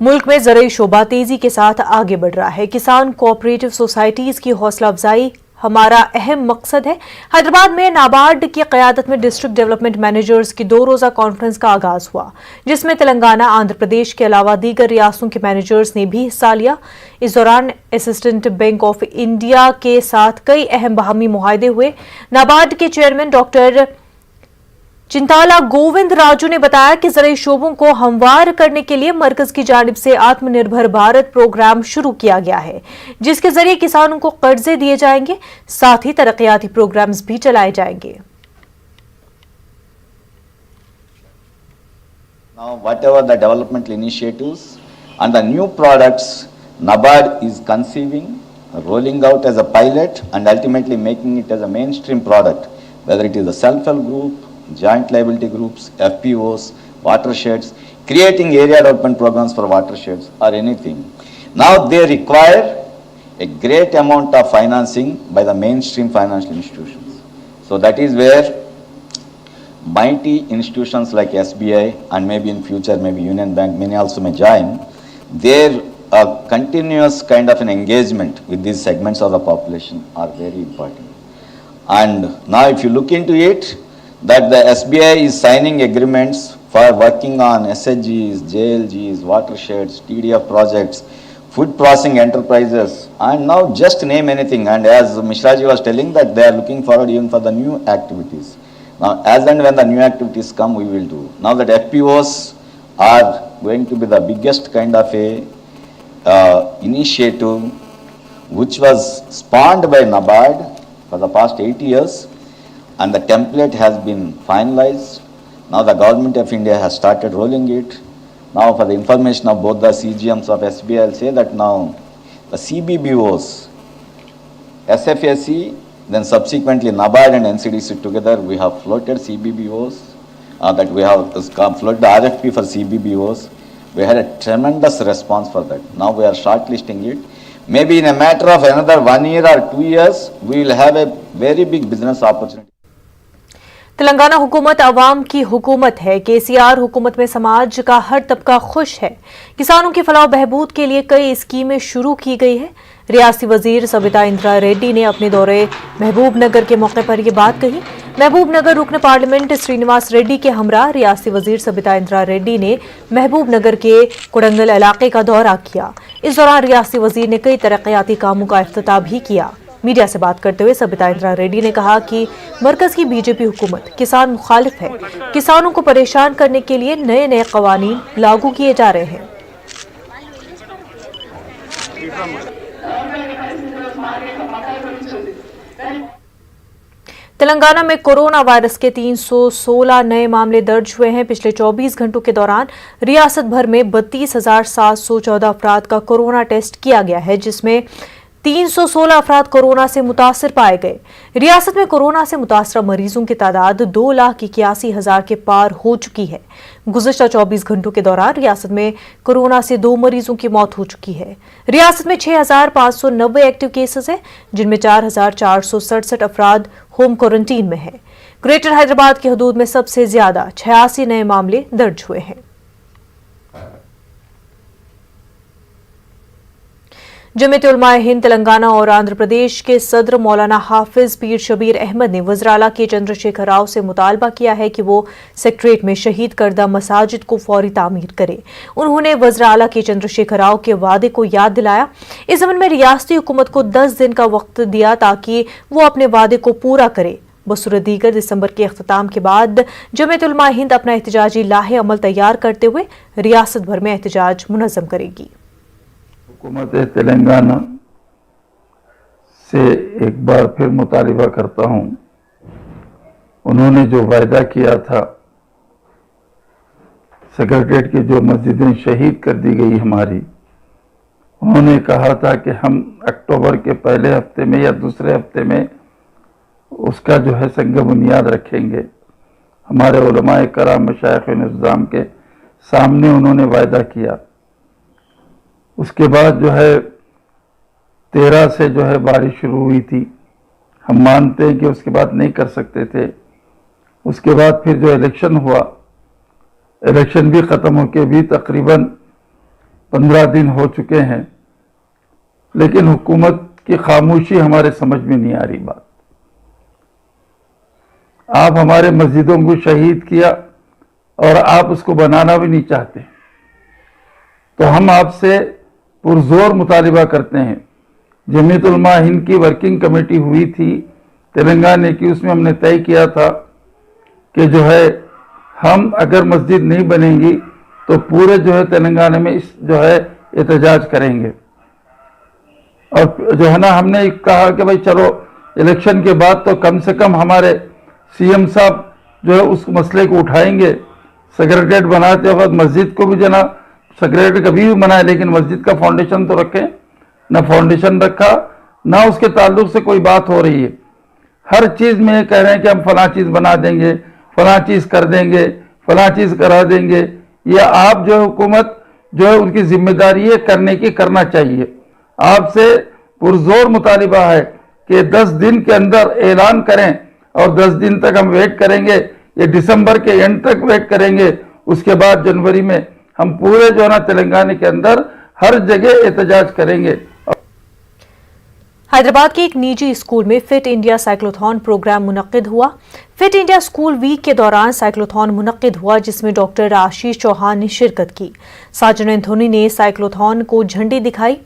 मुल्क में ज़रूरी शोबा तेजी के साथ आगे बढ़ रहा है। किसान कोऑपरेटिव सोसाइटीज की हौसला अफजाई हमारा अहम मकसद है। हैदराबाद में नाबार्ड की क़यादत में डिस्ट्रिक्ट डेवलपमेंट मैनेजर्स की 2 रोज़ा कॉन्फ्रेंस का आगाज हुआ, जिसमें तेलंगाना, आंध्र प्रदेश के अलावा दीगर रियासतों के मैनेजर्स ने भी हिस्सा लिया। इस दौरान असिस्टेंट बैंक ऑफ इंडिया के साथ कई अहम बाहमी मुआहदे हुए। नाबार्ड के चेयरमैन डॉक्टर चिंताला गोविंद राजू ने बताया कि ज़रूरी शोबों को हमवार करने के लिए मरकज की जानिब से आत्मनिर्भर भारत प्रोग्राम शुरू किया गया है, जिसके जरिए किसानों को कर्जे दिए जाएंगे, साथ ही तरक्याती प्रोग्राम्स भी चलाए जाएंगे। Now, whatever the developmental initiatives and the new products NABARD is conceiving, rolling out as a pilot and ultimately making it as a mainstream product, whether it is a self-help group, joint liability groups, FPOs, watersheds, creating area development programs for watersheds or anything. Now they require a great amount of financing by the mainstream financial institutions. So that is where mighty institutions like SBI and maybe in future maybe Union Bank, many also may join, their continuous kind of an engagement with these segments of the population are very important. And now if you look into it, that the SBI is signing agreements for working on SHGs, JLGs, watersheds, TDF projects, food processing enterprises, and now just name anything. And as Mishraji was telling that they are looking forward even for the new activities. Now as and when the new activities come, we will do. Now that FPOs are going to be the biggest kind of a initiative which was spawned by NABARD for the past 8 years. And the template has been finalized. Now the government of India has started rolling it. Now for the information of both the CGMs of SBI, I'll say that now the CBBOs, SFAC, then subsequently NABARD and NCDC together, we have floated CBBOs, that we have floated the RFP for CBBOs. We had a tremendous response for that. Now we are shortlisting it. Maybe in a matter of another 1 year or 2 years, we will have a very big business opportunity. Telangana हुकूमत अवाम की हुकूमत है। केसीआर हुकूमत में समाज का हर तबका खुश है। किसानों की फलाह बहबूद के लिए कई स्कीमें शुरू की गई है। रियासती वजीर सबिता इंदिरा रेड्डी ने अपने दौरे महबूब नगर के मौके पर यह बात कही। महबूब नगर रुकन पार्लियामेंट श्रीनिवास रेड्डी के हमरा रियासती वजीर सबिता इंदिरा रेड्डी ने महबूब नगर के कुड़ंगल इलाके का दौरा किया। इस दौरान रियासती वजीर ने कई तरक्याती कामों का इफ्तिताह भी किया। मीडिया से बात करते हुए सबिता इंदिरा रेड्डी ने कहा कि मरकज की बीजेपी हुकूमत किसान मुखालिफ है। किसानों को परेशान करने के लिए नए नए कवानीन लागू किए जा रहे हैं। तेलंगाना में कोरोना वायरस के 316 नए मामले दर्ज हुए हैं। पिछले 24 घंटों के दौरान रियासत भर में 32,714 अफराद का कोरोना टेस्ट किया गया है, जिसमें 316 अफराद कोरोना से मुतासिर पाए गए। रियासत में कोरोना से मुतासरा मरीजों की तादाद 2,81,000 के पार हो चुकी है। गुज़श्ता 24 घंटों के दौरान रियासत में कोरोना से 2 मरीजों की मौत हो चुकी है। रियासत में 6,590 एक्टिव केसेस हैं, जिनमें 4,467 अफराद होम क्वारंटीन में हैं। ग्रेटर हैदराबाद की हदूद में सबसे ज्यादा 86 नए मामले दर्ज हुए हैं। जमीयत उलमा हिंद तेलंगाना और आंध्र प्रदेश के सदर मौलाना हाफिज पीर शबीर अहमद ने वज़ीर-ए-आला के चंद्रशेखर राव से मुतालबा किया है कि वो सेक्रेटरीट में शहीद करदा मसाजिद को फौरी तामीर करे। उन्होंने वज़ीर-ए-आला के चंद्रशेखर राव के वादे को याद दिलाया। इस ज़मन में रियासती हुकूमत को 10 दिन का वक्त दिया ताकि वो अपने वादे को पूरा करे। बसूरत दीगर दिसंबर के अख्ताम के बाद जमीयत उलमा हिंद अपना एहतजाजी लाहे अमल तैयार करते हुए रियासत भर में एहतजाज मुनज़्ज़म करेगी। हुकूमत तेलंगाना से एक बार फिर मुतालिबा करता हूं, उन्होंने जो वायदा किया था सेक्रेटरीट की जो मस्जिदें शहीद कर दी गई हमारी, उन्होंने कहा था कि हम अक्टूबर के पहले हफ्ते में या दूसरे हफ्ते में उसका जो है संग बुनियाद रखेंगे। हमारे उलमाए कराम मशाइख-ए-निज़ाम के सामने उन्होंने वायदा किया। उसके बाद जो है 13 से जो है बारिश शुरू हुई थी। हम मानते हैं कि उसके बाद नहीं कर सकते थे। उसके बाद फिर जो इलेक्शन हुआ, इलेक्शन भी ख़त्म होके भी तकरीबन 15 दिन हो चुके हैं, लेकिन हुकूमत की खामोशी हमारे समझ में नहीं आ रही बात। आप हमारे मस्जिदों को शहीद किया और आप उसको बनाना भी नहीं चाहते, तो हम आपसे पुरजोर मुतालिबा करते हैं। जमीयत उलमा हिंद की वर्किंग कमेटी हुई थी तेलंगाना की, उसमें हमने तय किया था कि जो है हम अगर मस्जिद नहीं बनेंगी तो पूरे जो है तेलंगाना में इस जो है एहतजाज करेंगे। और जो है ना, हमने कहा कि भाई चलो इलेक्शन के बाद तो कम से कम हमारे सीएम साहब जो है उस मसले को उठाएंगे। सेक्रेटरीट बनाते वक्त मस्जिद को भी जना सेक्रेटरी कभी भी बनाए, लेकिन मस्जिद का फाउंडेशन तो रखें। ना फाउंडेशन रखा, ना उसके ताल्लुक से कोई बात हो रही है। हर चीज में ये कह रहे हैं कि हम फला चीज बना देंगे, फला चीज कर देंगे, फला चीज करा देंगे। ये आप जो है हुकूमत जो है उनकी जिम्मेदारी है करने की, करना चाहिए। आपसे पुरजोर मुतालिबा है कि 10 दिन के अंदर ऐलान करें, और 10 दिन तक हम वेट करेंगे। ये दिसंबर के एंड तक वेट करेंगे, उसके बाद जनवरी में हम पूरे जो है ना तेलंगाना के अंदर हर जगह एहतजाज करेंगे। हैदराबाद के एक निजी स्कूल में फिट इंडिया साइक्लोथॉन प्रोग्राम मुनक्किद हुआ। फिट इंडिया स्कूल वीक के दौरान साइक्लोथॉन मुनक्किद हुआ, जिसमें डॉक्टर आशीष चौहान ने शिरकत की। साजन एंथोनी ने साइक्लोथॉन को झंडी दिखाई।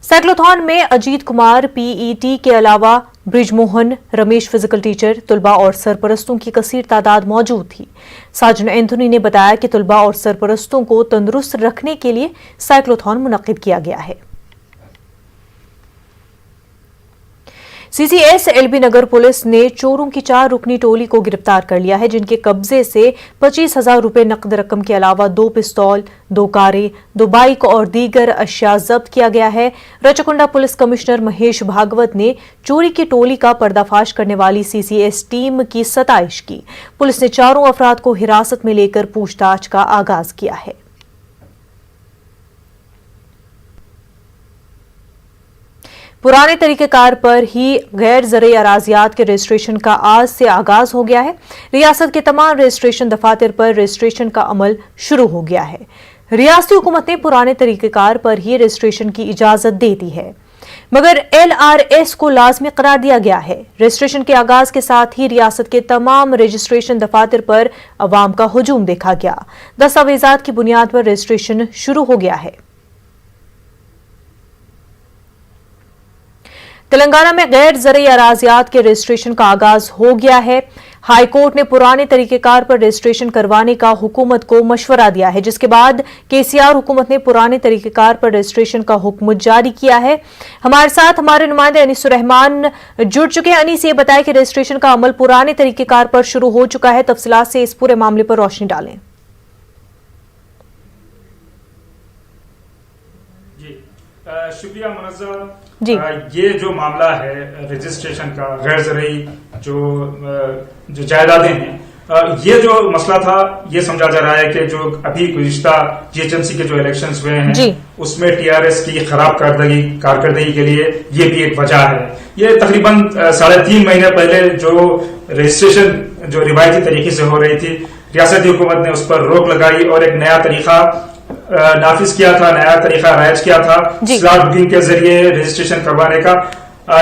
साइक्लोथॉन में अजीत कुमार पीईटी के अलावा ब्रिजमोहन, रमेश फिजिकल टीचर, तुलबा और सरपरस्तों की कसीर तादाद मौजूद थी। साजन एंथोनी ने बताया कि तुलबा और सरपरस्तों को तंदुरुस्त रखने के लिए साइक्लोथॉन मुनक्किद किया गया है। सीसीएस एलबी नगर पुलिस ने चोरों की 4 रुकनी टोली को गिरफ्तार कर लिया है, जिनके कब्जे से 25,000 रुपए नकद रकम के अलावा 2 पिस्तौल, 2 कारें, 2 बाइक और दीगर अशिया जब्त किया गया है। रचकुंडा पुलिस कमिश्नर महेश भागवत ने चोरी की टोली का पर्दाफाश करने वाली सीसीएस टीम की सताइश की। पुलिस ने चारों अफराद को हिरासत में लेकर पूछताछ का आगाज किया है। पुराने तरीकेकार पर ही गैर ज़रई अराजियात के रजिस्ट्रेशन का आज से आगाज हो गया है। रियासत के तमाम रजिस्ट्रेशन दफातर पर रजिस्ट्रेशन का अमल शुरू हो गया है। रियासती हुकूमत ने पुराने तरीकेकार पर ही रजिस्ट्रेशन की इजाजत दे दी है, मगर LRS को लाजमी करार दिया गया है। रजिस्ट्रेशन के आगाज के साथ ही रियासत के तमाम रजिस्ट्रेशन दफातर पर अवाम का हुजूम देखा गया। दस्तावेजात की बुनियाद पर रजिस्ट्रेशन शुरू हो गया है। तेलंगाना में गैर ज़रई अराजियात के रजिस्ट्रेशन का आगाज हो गया है। हाई कोर्ट ने पुराने तरीकेकार पर रजिस्ट्रेशन करवाने का हुकूमत को मशवरा दिया है, जिसके बाद केसीआर हुकूमत ने पुराने तरीकेकार पर रजिस्ट्रेशन का हुक्म जारी किया है। हमारे साथ हमारे नुमाइंदे अनीसुर रहमान जुड़ चुके हैं। अनीस, ये बताएं कि रजिस्ट्रेशन का अमल पुराने तरीकेकार पर शुरू हो चुका है, तफसीलात से इस पूरे मामले पर रोशनी डालें। शुक्रिया मुनज़्ज़म जी। ये जो मामला है रजिस्ट्रेशन का, गैर ज़रई जो जायदादें हैं, ये जो मसला था, ये समझा जा रहा है कि जो अभी गुज़िश्ता GHMC के जो इलेक्शंस हुए हैं उसमें TRS की खराब कारकर्दगी के लिए ये भी एक वजह है। ये तकरीबन 3.5 महीने पहले जो रजिस्ट्रेशन जो रिवायती तरीके से हो रही थी, रियासती हुकूमत ने उस पर रोक लगाई और एक नया तरीका नाफिज किया था, नया तरीका राइज किया था स्लॉट बुकिंग के जरिए रजिस्ट्रेशन करवाने का।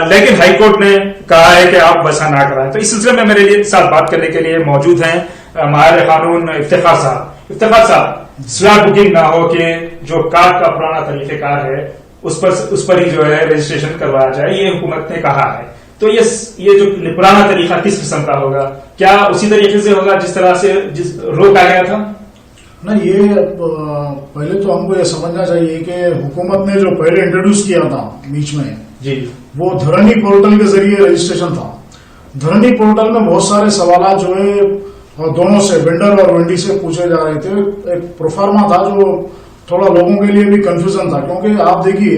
लेकिन हाईकोर्ट ने कहा है कि आप वैसा ना कराएं। तो इस सिलसिले में मेरे साथ बात करने के लिए मौजूद हैं माहिर कानून इफ्तिखार साहब। इफ्तिखार साहब, स्लॉट बुकिंग ना हो के जो कार्ड का पुराना तरीकेकार है उस पर ही जो है रजिस्ट्रेशन करवाया जाए, ये हुकूमत ने कहा है। तो ये जो पुराना तरीका किस किस्म का होगा? क्या उसी तरीके से होगा जिस तरह से रोका गया था? नहीं, ये पहले तो हमको ये समझना चाहिए कि हुकूमत ने जो पहले इंट्रोड्यूस किया था बीच में जी, वो धरनी पोर्टल के जरिए रजिस्ट्रेशन था। धरनी पोर्टल में बहुत सारे सवाल जो है दोनों से, वेंडर और वेंडी से पूछे जा रहे थे। एक प्रोफार्मा था जो थोड़ा लोगों के लिए भी कंफ्यूजन था, क्योंकि आप देखिए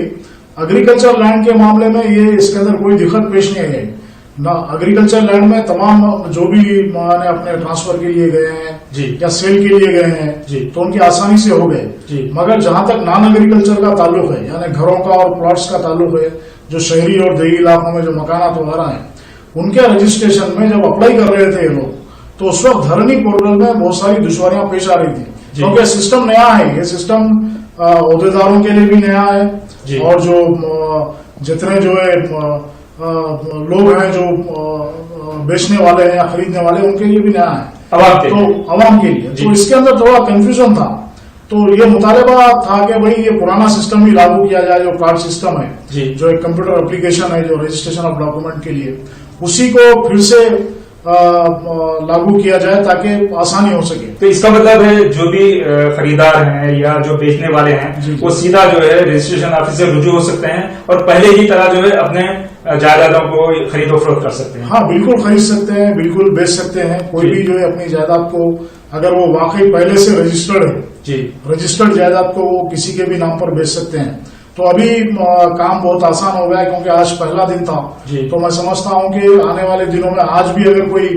एग्रीकल्चर लैंड के मामले में ये इसके अंदर कोई दिक्कत पेश नहीं आई ना। एग्रीकल्चर लैंड में तमाम जो भी माने अपने ट्रांसफर के लिए गए हैं या सेल के लिए गए हैं तो उनकी आसानी से हो गए। मगर जहां तक नॉन एग्रीकल्चर का ताल्लुक है, यानी घरों का और प्लॉट्स का ताल्लुक है, जो शहरी और देही इलाकों में जो मकानात वगैरह हैं, उनके रजिस्ट्रेशन में जब अप्लाई कर रहे थे ये लोग, तो उस वक्त धरनी पोर्टल में बहुत सारी दुश्वारियां पेश आ रही थी, क्योंकि सिस्टम नया है। ये सिस्टम अहदेदारों के लिए भी नया जी। है और जो जितने जो है लोग हैं जो बेचने वाले हैं या खरीदने वाले उनके लिए भी नया है, अवाम के लिए। तो इसके अंदर थोड़ा कंफ्यूजन था, तो ये मुतालबा था कि भाई ये पुराना सिस्टम ही लागू किया जाए, जो कार्ड सिस्टम है, जो एक कंप्यूटर एप्लीकेशन है जो रजिस्ट्रेशन ऑफ डॉक्यूमेंट के लिए, उसी को फिर से लागू किया जाए ताकि आसानी हो सके। तो इसका मतलब है जो भी खरीदार हैं या जो बेचने वाले हैं वो सीधा जो है रजिस्ट्रेशन ऑफिस से रुजू हो सकते हैं और पहले की तरह जो है अपने जायदादों को खरीदो फरोख्त कर सकते हैं। हाँ, बिल्कुल खरीद सकते हैं, बिल्कुल बेच सकते हैं। कोई भी जो है अपनी जायदाद को, अगर वो वाकई पहले से रजिस्टर्ड है जी, रजिस्टर्ड जायदाद को वो किसी के भी नाम पर बेच सकते हैं। तो अभी काम बहुत आसान हो गया है क्योंकि आज पहला दिन था, तो मैं समझता हूं कि आने वाले दिनों में आज भी अगर कोई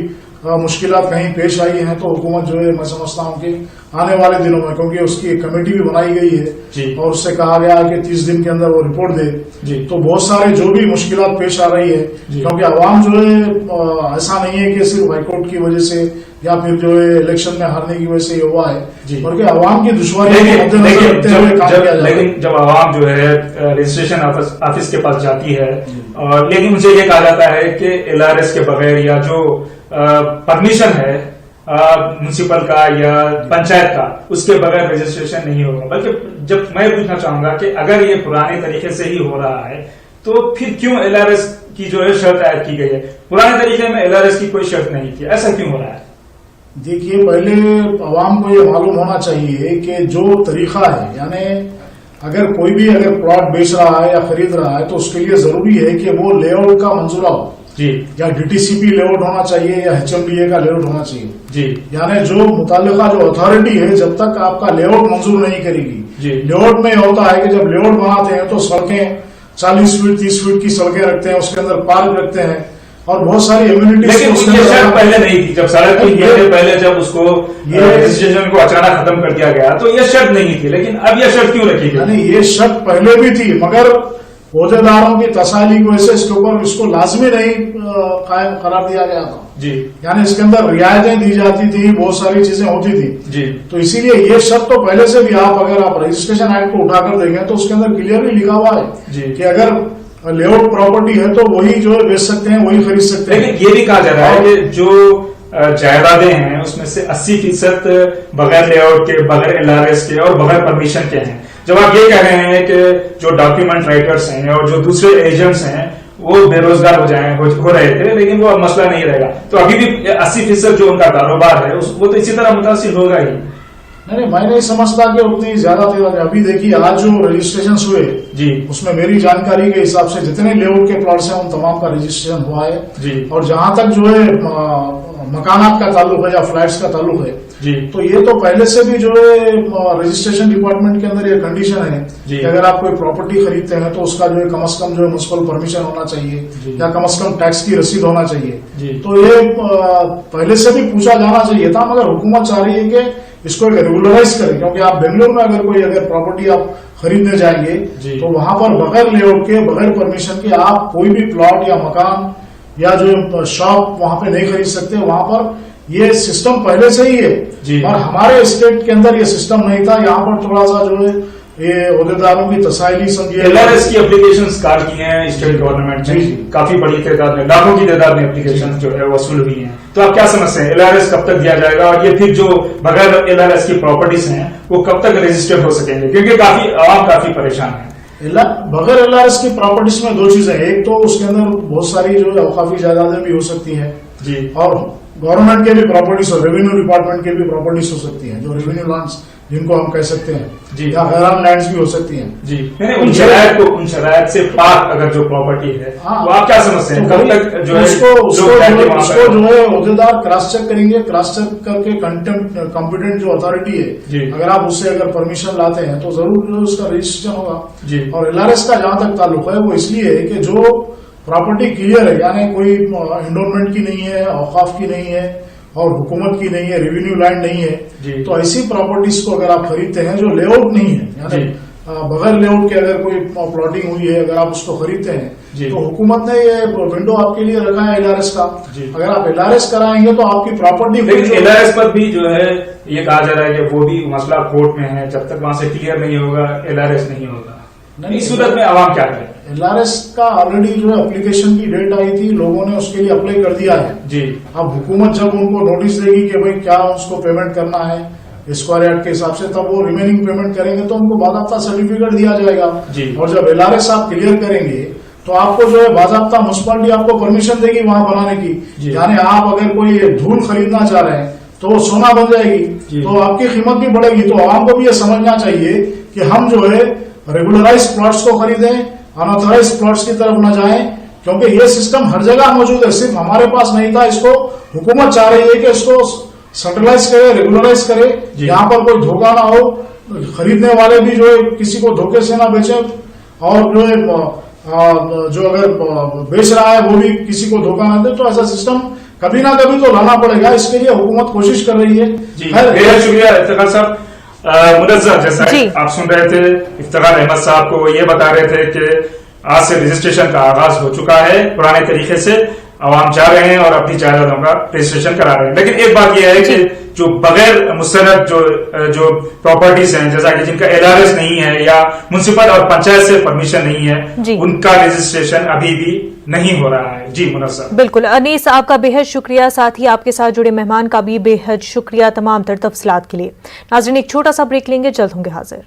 मुश्किलात कहीं पेश आई हैं तो हुकूमत जो है, मैं समझता हूं कि आने वाले दिनों में, क्योंकि उसकी एक कमेटी भी बनाई गई है और उससे कहा गया कि 30 दिन के अंदर वो रिपोर्ट दे, तो बहुत सारे जो भी मुश्किलात पेश आ रही है, क्योंकि आवाम जो है ऐसा नहीं है कि सिर्फ हाईकोर्ट की वजह से या फिर जो है इलेक्शन में हारने की वजह से ये हुआ है, बल्कि आवाम की दुश्वारी को मद्देनजर रखते हुए काम किया जाए। लेकिन जब आवाम जो है रजिस्ट्रेशन ऑफिस के पास जाती है, और लेकिन मुझे ये कहा जाता है कि LRS के बगैर या जो परमिशन है म्युनिसिपल का या पंचायत का, उसके बगैर रजिस्ट्रेशन नहीं होगा। बल्कि जब मैं पूछना चाहूंगा कि अगर ये पुराने तरीके से ही हो रहा है तो फिर क्यों LRS की जो है शर्त आयद की गई है? पुराने तरीके में LRS की कोई शर्त नहीं थी, ऐसा क्यों हो रहा है? देखिए, पहले आवाम को ये मालूम होना चाहिए कि जो तरीका है, यानी अगर कोई भी अगर प्लॉट बेच रहा है या खरीद रहा है तो उसके लिए जरूरी है कि वो लेआउट का मंजूरा हो जी, या DTCP लेआउट होना चाहिए या HMDA का लेआउट होना चाहिए जी। यानी जो मुतालिका जो अथॉरिटी है जब तक आपका लेआउट मंजूर नहीं करेगी, लेआउट में होता है कि जब लेआउट बनाते हैं तो सड़कें 40 फीट 30 फीट की सड़कें रखते हैं, उसके अंदर पार्क रखते हैं और बहुत सारी एम्यूनिटीज। लेकिन ये शर्त पहले नहीं थी, जब सड़क की पहले जब उसको रजिस्ट्रेशन को अचानक खत्म कर दिया गया तो ये शर्त नहीं थी, लेकिन अब ये शर्त क्यों रखी गई? ये शर्त पहले भी थी, मगर ओहदेदारों की तसाली की वजह से इसके ऊपर इसको लाजमी नहीं करार दिया गया था जी। यानी इसके अंदर रियायतें दी जाती थी, बहुत सारी चीजें होती थी जी। तो इसीलिए ये शर्त तो पहले से भी, आप अगर आप रजिस्ट्रेशन एक्ट को उठाकर देखें तो उसके अंदर क्लियरली लिखा हुआ है जी कि अगर लेआउट प्रॉपर्टी है तो वही जो है बेच सकते हैं, वही खरीद सकते हैं। लेकिन ये भी कहा जा रहा है कि जो जायदादें हैं उसमें से 80% बगैर लेआउट के, बगैर LRS के और बगैर परमिशन के हैं। जब आप ये कह रहे हैं कि जो डॉक्यूमेंट राइटर्स हैं और जो दूसरे एजेंट्स हैं वो बेरोजगार हो रहे थे, लेकिन वो अब मसला नहीं रहेगा, तो अभी भी 80% जो उनका कारोबार है वो तो इसी तरह मुतासिर होगा ही। नहीं, मैं नहीं समझता कि उतनी ज्यादा तेज। अभी देखिए, आज जो रजिस्ट्रेशन हुए जी, उसमें मेरी जानकारी के हिसाब से जितने लेआउट के प्लॉट्स हैं उन तमाम का रजिस्ट्रेशन हुआ है जी। और जहां तक जो है मकानात का ताल्लुक है या फ्लैट्स का ताल्लुक है जी, तो ये तो पहले से भी जो है रजिस्ट्रेशन डिपार्टमेंट के अंदर ये कंडीशन है कि अगर आप कोई प्रॉपर्टी खरीदते हैं तो उसका जो है कम से कम जो है म्युनिसिपल परमिशन होना चाहिए या कम से कम टैक्स की रसीद होना चाहिए। तो ये पहले से भी पूछा जाना चाहिए था, मगर हुकूमत चाह रही है कि इसको एक रेगुलराइज करें, क्योंकि आप बेंगलुरु में अगर प्रॉपर्टी आप खरीदने जाएंगे तो वहां पर बगैर लेआउट के, बगैर परमिशन के आप कोई भी प्लॉट या मकान या जो शॉप वहां पे नहीं खरीद सकते। वहां पर ये सिस्टम पहले से ही है और हमारे स्टेट के अंदर ये सिस्टम नहीं था। यहाँ पर थोड़ा सा जो है ये ओहदेदारों की तसाइली समझिए। LRS की एप्लीकेशन स्टार्ट की हैं स्टेट गवर्नमेंट ने, काफी बड़ी तादाद में, लाखों की तादाद में एप्लीकेशन जो है वसूल हुई हैं। तो आप क्या समझते हैं LRS कब तक दिया जाएगा और ये फिर जो बगैर LRS की प्रॉपर्टीज हैं वो कब तक रजिस्टर्ड हो सकेंगे? क्योंकि आवाम काफी परेशान है। बगैर LRS की प्रॉपर्टीज में दो चीजें, एक तो उसके अंदर बहुत सारी जो है काफी जायदादें भी हो सकती हैं जी, और गवर्नमेंट के भी प्रॉपर्टीज और रेवेन्यू डिपार्टमेंट के भी प्रॉपर्टीज हो सकती हैं, जो रेवेन्यू लैंड्स जिनको हम कह सकते हैं जी, या गैरान लैंड्स भी हो सकती हैं जी। उन शरायत से पार अगर जो प्रॉपर्टी है वो आप क्या समझते हैं? कब तक जो है उसको जो है ओहदेदार क्रॉस चेक करेंगे, क्रॉस चेक करके कॉम्पिटेंट जो अथॉरिटी है अगर आप उससे अगर परमिशन लाते हैं तो जरूर जो उसका रजिस्ट्रेशन होगा जी। और LRS का जहां तक ताल्लुक है वो इसलिए है कि जो प्रॉपर्टी क्लियर है, यानी कोई एंडोमेंट की नहीं है, औकाफ की नहीं है और हुकूमत की नहीं है, रेवेन्यू लैंड नहीं है, तो ऐसी प्रॉपर्टीज को अगर आप खरीदते हैं जो लेआउट नहीं है, यानी बगैर लेआउट के अगर कोई प्लॉटिंग हुई है, अगर आप उसको खरीदते जी। हैं तो हुकूमत ने ये विंडो आपके लिए रखा है LRS का। जी। अगर आप LRS कराएंगे तो आपकी प्रॉपर्टी, लेकिन LRS पर भी जो है ये कहा जा रहा है कि वो भी मसला कोर्ट में है, जब तक वहां से क्लियर नहीं होगा LRS नहीं होगा। नहीं, इस सूरत में आवाम क्या करे? LRS का ऑलरेडी जो है एप्लीकेशन की डेट आई थी, लोगों ने उसके लिए अप्लाई कर दिया है जी। अब हुकूमत जब उनको नोटिस देगी कि भाई क्या उसको पेमेंट करना है स्क्वायर यार्ड के हिसाब से, तब वो रिमेनिंग पेमेंट करेंगे तो उनको बाकायदा सर्टिफिकेट दिया जाएगा जी। और जब LRS आप क्लियर करेंगे तो आपको जो है बाकायदा म्युनिसिपैलिटी आपको परमिशन देगी वहां बनाने की। यानी आप अगर कोई धूल खरीदना चाह रहे हैं तो वो सोना बन जाएगी, तो आपकी कीमत भी बढ़ेगी। तो आवाम को भी ये समझना चाहिए कि हम जो है रेगुलराइज प्लॉट्स को खरीदें, अनऑथराइज प्लॉट्स की तरफ न जाएं, क्योंकि ये सिस्टम हर जगह मौजूद है, सिर्फ हमारे पास नहीं था। इसको हुकूमत चाह रही है कि इसको सेंट्रलाइज करे, रेगुलराइज करे, यहाँ पर कोई धोखा ना हो, खरीदने वाले भी जो है किसी को धोखे से ना बेचे, और जो है जो अगर बेच रहा है वो भी किसी को धोखा ना दे। तो ऐसा सिस्टम कभी ना कभी तो लाना पड़ेगा, इसके लिए हुकूमत कोशिश कर रही है। बेहद शुक्रिया इफ्तिखार साहब। मुनज़्ज़र, जैसा आप सुन रहे थे, इफ्तिखार अहमद साहब को ये बता रहे थे कि आज से रजिस्ट्रेशन का आगाज हो चुका है पुराने तरीके से, आवाम जा रहे हैं और अपनी जायदादों का रजिस्ट्रेशन करा रहे हैं। लेकिन एक बात यह है कि जो बगैर मुस्तनद जो प्रॉपर्टीज हैं, जैसा कि जिनका LRS नहीं है या म्युनिसिपल और पंचायत से परमिशन नहीं है, उनका रजिस्ट्रेशन अभी भी नहीं हो रहा है। जी मुनज़्ज़र। बिल्कुल अनीस, आपका बेहद शुक्रिया, साथ ही आपके साथ जुड़े मेहमान का भी बेहद शुक्रिया तमाम तर तफसीलात के लिए। नाज़रीन, एक छोटा सा ब्रेक लेंगे, जल्द होंगे हाजिर।